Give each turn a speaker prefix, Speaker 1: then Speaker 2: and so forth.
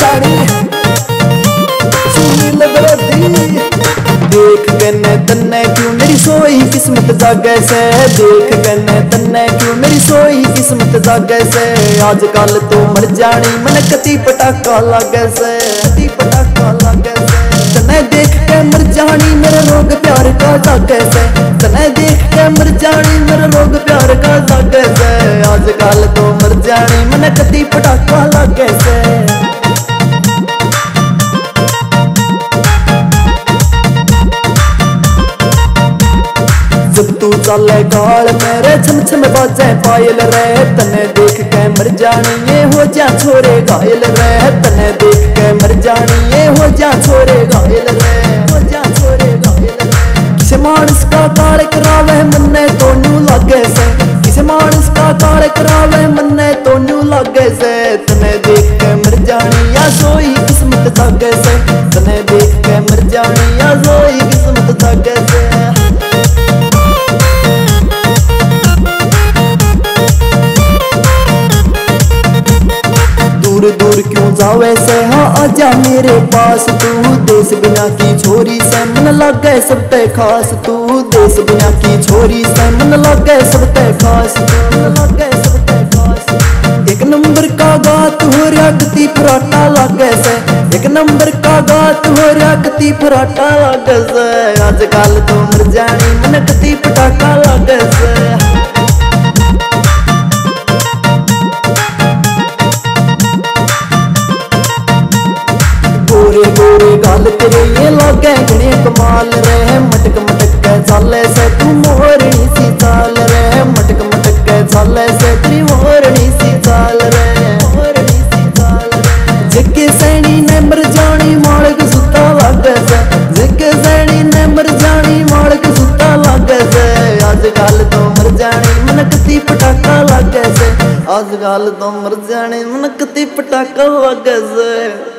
Speaker 1: जानी सुनी लगती। देख कने तन्ने क्यों मेरी सोई किस्मत जागे से, देख कने तन्ने क्यों मेरी सोई किस्मत जागे से। आजकल तो मर जानी मन कती पटाखा लागे से, कती पटाखा लागे से। तन्ने देख के मर जानी मेरा रोग प्यार का जागे से, तन्ने देख के मर जानी मेरा रोग प्यार का जागे से। आजकल तो मर जानी मन कती पटाखा लागे से। जब तू चले गाल मेरे छम छम बाजे पायल रे। तने देख के मर जानी ये हो जा छोरे घायल रे। तने देख के मर जानी ये हो जा छोरे घायल रे, हो जा छोरे घायल रे। किसे मानस का काल करावे मन्ने तो न्यू लागे से, किसे मानस का काल करावे मन्ने तो न्यू लागे से। तने देख के मर जानी या सोई किस्मत जागे से, तने देख के मर जानी या सोई किस्मत जागे से। दूर दूर क्यों जावे से, हाँ आजा मेरे पास तू। देश बिना की छोरी से मन लागे सब ते खास तू। देश बिना की छोरी से मन लागे सब ते खास तू, मन लागे सब ते खास। एक नंबर का गात हो रहा कती फराटा लागे से, एक नंबर का गात हो रहा कती फराटा लागे से। आजकल तो मर जानी मन कती पटाखा लागे से। गोरे गोरे गाल तेरे ये लागे घने कमाल रे। मटक मटक के चाले से तू मोरनी सी चाल रे, मटक मटक के चाले से तेरी मोरनी सी चाल रे, मोरनी सी चाल रे। जिके सैनी ने मर जानी मालक सुता लागे से, जिके सैनी ने मर जानी मालक सुता लागे से। आजकल तो मर जानी मन कती पटाखा लागे से, आजकल तो मर जानी मन कती पटाखा लागे से।